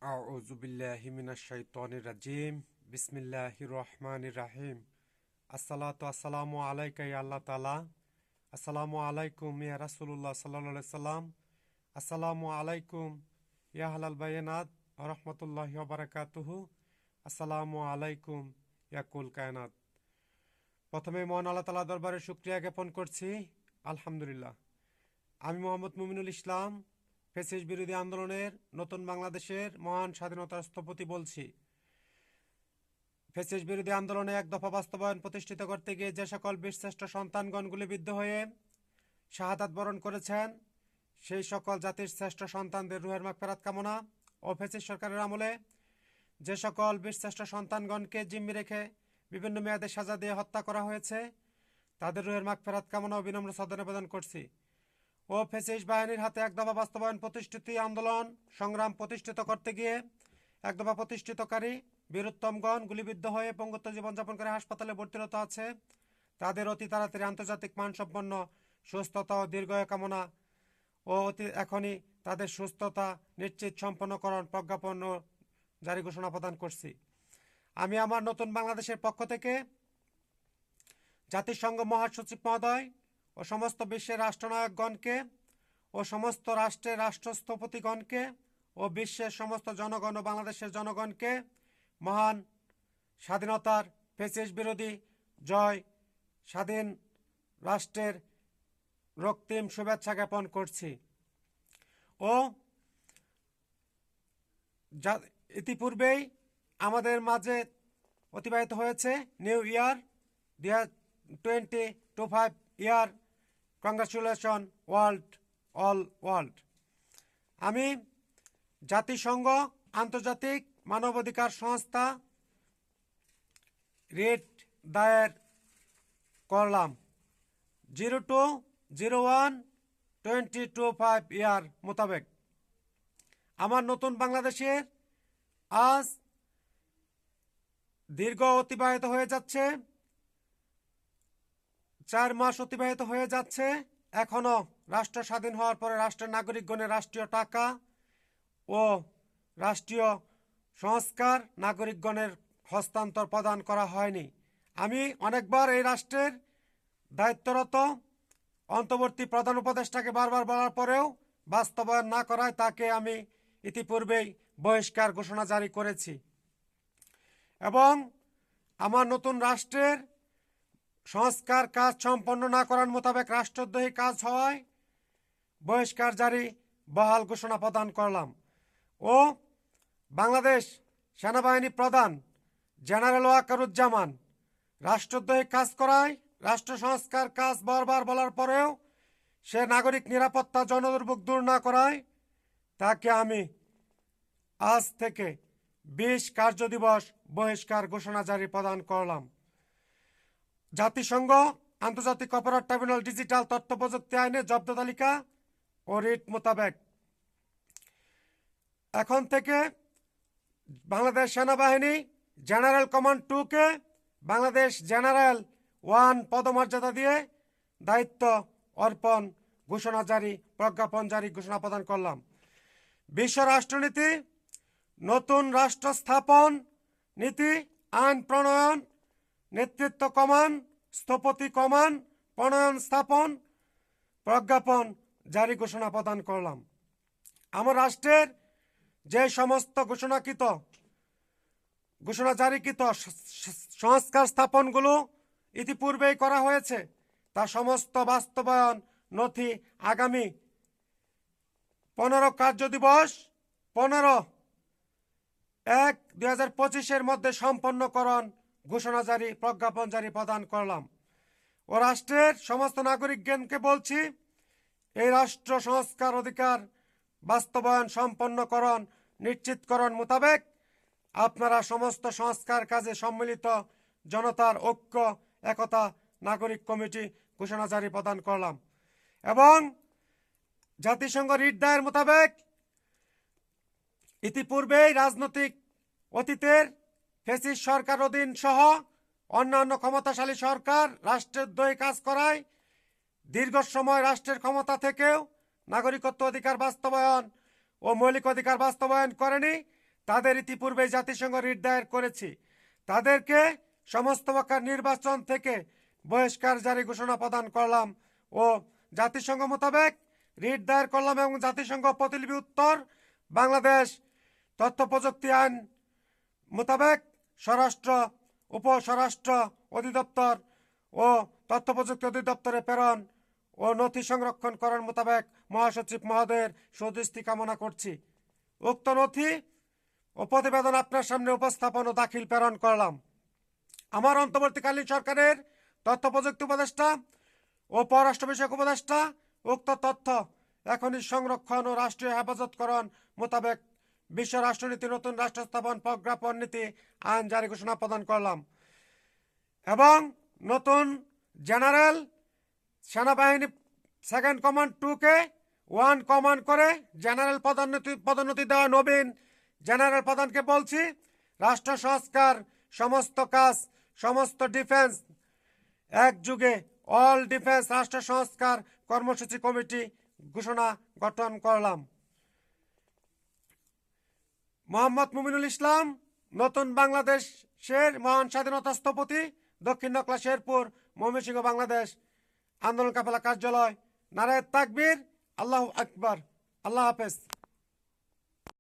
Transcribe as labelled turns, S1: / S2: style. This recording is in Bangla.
S1: আউযু বিল্লাহি মিনাশ শাইতানির রাজিম বিসমিল্লাহির রহমানির রহিম আসসালাতু আসসালামু আলাইকা ইয়া আল্লাহ তাআলা আসসালামু আলাইকুম ইয়া রাসূলুল্লাহ সাল্লাল্লাহু আলাইহি সাল্লাম আসসালামু আলাইকুম ইয়া আহলাল বায়ানাত ওয়া রাহমাতুল্লাহি ওয়া বারাকাতুহু আসসালামু আলাইকুম ইয়া কুল কায়নাত। প্রথমে মহান আল্লাহ তাআলা দরবারে শুকরিয়া জ্ঞাপন করছি। আলহামদুলিল্লাহ। আমি মোহাম্মদ মুমিনুল ইসলাম, ফ্যাসিস্ট বিরোধী আন্দোলনের নতুন বাংলাদেশের মহান স্বাধীনতার স্থপতি বলছি। ফ্যাসিস্ট বিরোধী আন্দোলনে এক দফা বাস্তবায়ন প্রতিষ্ঠিত করতে গিয়ে যে সকল বীরশ্রেষ্ঠ সন্তানগণ গুলিবিদ্ধ হয়ে শাহাদাত বরণ করেছেন, সেই সকল জাতির শ্রেষ্ঠ সন্তানদের রুহের মাগফিরাত কামনা ও ফ্যাসিস্ট সরকারের আমলে যে সকল বীরশ্রেষ্ঠ সন্তানগণকে জিম্মি রেখে বিভিন্ন মেয়াদে সাজা দিয়ে হত্যা করা হয়েছে, তাদের রুহের মাগফিরাত কামনা ও বিনম্র শ্রদ্ধা নিবেদন করছি। ও ফ্যাসিস্ট বাহিনীর হাতে এক দফা বাস্তবায়ন প্রতিষ্ঠিত আন্দোলন সংগ্রাম প্রতিষ্ঠিত করতে গিয়ে এক দফা প্রতিষ্ঠিতকারী বীরোত্তমগণ গুলিবিদ্ধ হয়ে পঙ্গুত্ব জীবনযাপন করে হাসপাতালে ভর্তিরত আছে, তাদের অতি তাড়াতাড়ি আন্তর্জাতিক মানসম্পন্ন সুস্থতা ও দীর্ঘায়ু কামনা ও এখনই তাদের সুস্থতা নিশ্চিত সম্পন্নকরণ প্রজ্ঞাপন ও জারি ঘোষণা প্রদান করছি। আমি আমার নতুন বাংলাদেশের পক্ষ থেকে জাতিসংঘ মহাসচিব মহোদয় ও সমস্ত বিশ্বের রাষ্ট্রনায়কগণকে ও সমস্ত রাষ্ট্রের রাষ্ট্রস্থপতিগণকে ও বিশ্বের সমস্ত জনগণ ও বাংলাদেশের জনগণকে মহান স্বাধীনতার ফ্যাসিস্ট বিরোধী জয় স্বাধীন রাষ্ট্রের রক্তিম শুভেচ্ছা জ্ঞাপন করছি। ও ইতিপূর্বেই আমাদের মাঝে অতিবাহিত হয়েছে new year 2025 year. Congratulation world. আমি জাতিসংঘ আন্তর্জাতিক মানবাধিকার সংস্থা রিট দায়ের করলাম 02/01/2025 ইয়ার মোতাবেক আমার নতুন বাংলাদেশের আজ দীর্ঘ অতিবাহিত হয়ে যাচ্ছে, 4 মাস অতিবাহিত হয়ে যাচ্ছে। এখনো রাষ্ট্র স্বাধীন হওয়ার পরে রাষ্ট্রের নাগরিকগণের রাষ্ট্রীয় টাকা ও রাষ্ট্রীয় সংস্কার নাগরিকগণের হস্তান্তর প্রদান করা হয়নি। আমি অনেকবার এই রাষ্ট্রের দায়িত্বরত অন্তর্বর্তী প্রধান উপদেষ্টাকে বারবার বলার পরেও বাস্তবায়ন না করায় তাকে আমি ইতিপূর্বেই বহিষ্কার ঘোষণা জারি করেছি এবং আমার নতুন রাষ্ট্রের সংস্কার কাজ সম্পন্ন না করার মোতাবেক রাষ্ট্রদ্রোহী কাজ হওয়ায় বহিষ্কার জারি বহাল ঘোষণা প্রদান করলাম ও বাংলাদেশ সেনাবাহিনী প্রধান জেনারেল ওয়াকারুজ্জামান রাষ্ট্রদ্রোহী কাজ করায় রাষ্ট্র সংস্কার কাজ বারবার বলার পরেও সে নাগরিক নিরাপত্তা জনদুর্ভোগ দূর না করায় তাকে আমি আজ থেকে 20 কার্যদিবস বহিষ্কার ঘোষণা জারি প্রদান করলাম। জাতিসংঘ আন্তর্জাতিক অপরাধ ট্রাইব্যুনাল ডিজিটাল তথ্য প্রযুক্তি আইনে জব্দ তালিকা ও রিট মোতাবেক এখন থেকে বাংলাদেশ সেনাবাহিনী জেনারেল কমান্ড 2-কে বাংলাদেশ জেনারেল 1 পদমর্যাদা দিয়ে দায়িত্ব অর্পণ ঘোষণা জারি প্রজ্ঞাপন জারি ঘোষণা প্রদান করলাম। বিশ্ব রাষ্ট্রনীতি, নতুন রাষ্ট্র স্থাপন নীতি, আইন প্রণয়ন, নেতৃত্ব কমান, স্থপতি কমান, প্রণয়ন স্থাপন প্রজ্ঞাপন জারি ঘোষণা প্রদান করলাম। আমার রাষ্ট্রের যে সমস্ত ঘোষণা জারিকৃত সংস্কার স্থাপনগুলো ইতিপূর্বেই করা হয়েছে তা সমস্ত বাস্তবায়ন নথি আগামী 15 কার্যদিবস 15/1/2025 মধ্যে সম্পন্নকরণ ঘোষণা জারি প্রজ্ঞাপন জারি প্রদান করলাম ও রাষ্ট্রের সমস্ত নাগরিকগণকে বলছি, এই রাষ্ট্র সংস্কার অধিকার বাস্তবায়ন সম্পন্নকরণ নিশ্চিতকরণ মোতাবেক আপনারা সমস্ত সংস্কার কাজে সম্মিলিত জনতার ঐক্য একতা নাগরিক কমিটি ঘোষণা জারি প্রদান করলাম এবং জাতিসংঘ রিট দায়ের মোতাবেক ইতিপূর্বেই রাজনৈতিক অতীতের ফ্যাসিস্ট সরকার অধীন সহ অন্যান্য ক্ষমতাশালী সরকার রাষ্ট্রদ্রোহী কাজ করায় দীর্ঘ সময় রাষ্ট্রের ক্ষমতা থেকেও নাগরিকত্ব অধিকার বাস্তবায়ন ও মৌলিক অধিকার বাস্তবায়ন করেনি, তাদের ইতিপূর্বে জাতিসংঘ রিট দায়ের করেছি। তাদেরকে সমস্ত প্রকার নির্বাচন থেকে বহিষ্কার জারি ঘোষণা প্রদান করলাম ও জাতিসংঘ মোতাবেক রিট দায়ের করলাম এবং জাতিসংঘ প্রতিলিপি উত্তর বাংলাদেশ তথ্য প্রযুক্তি আইন মোতাবেক স্বরাষ্ট্র উপস্বরাষ্ট্র অধিদপ্তর ও তথ্য প্রযুক্তি অধিদপ্তরে প্রেরণ ও নথি সংরক্ষণ করার মোতাবেক মহাসচিব মহোদয়ের সুদৃষ্টি কামনা করছি। উক্ত নথি ও প্রতিবেদন আপনার সামনে উপস্থাপন ও দাখিল প্রেরণ করলাম। আমার অন্তর্বর্তীকালীন সরকারের তথ্য প্রযুক্তি উপদেষ্টা ও পররাষ্ট্র বিষয়ক উপদেষ্টা উক্ত তথ্য এখনই সংরক্ষণ ও রাষ্ট্রীয় হেফাজতকরণ মোতাবেক বিশ্ব রাষ্ট্রনীতি নতুন রাষ্ট্র স্থাপন প্রজ্ঞাপন নীতি আইন জারি ঘোষণা প্রদান করলাম এবং নতুন জেনারেল সেনাবাহিনী সেকেন্ড কমান্ড 2-কে 1 কমান্ড করে জেনারেল পদোন্নতি দেওয়া নবীন জেনারেল প্রধানকে বলছি রাষ্ট্র সংস্কার সমস্ত কাজ সমস্ত ডিফেন্স একযুগে অল ডিফেন্স রাষ্ট্র সংস্কার কর্মসূচি কমিটি ঘোষণা গঠন করলাম। মোহাম্মদ মুমিনুল ইসলাম, নতুন বাংলাদেশের মহান স্বাধীনতা স্থপতি, দক্ষিণ নকলা শেরপুর, ময়মনসিংহ, বাংলাদেশ। আন্দোলন কাফেলা কার্যালয়। নারায়ে তাকবীর, আল্লাহু আকবার। আল্লাহ হাফেজ।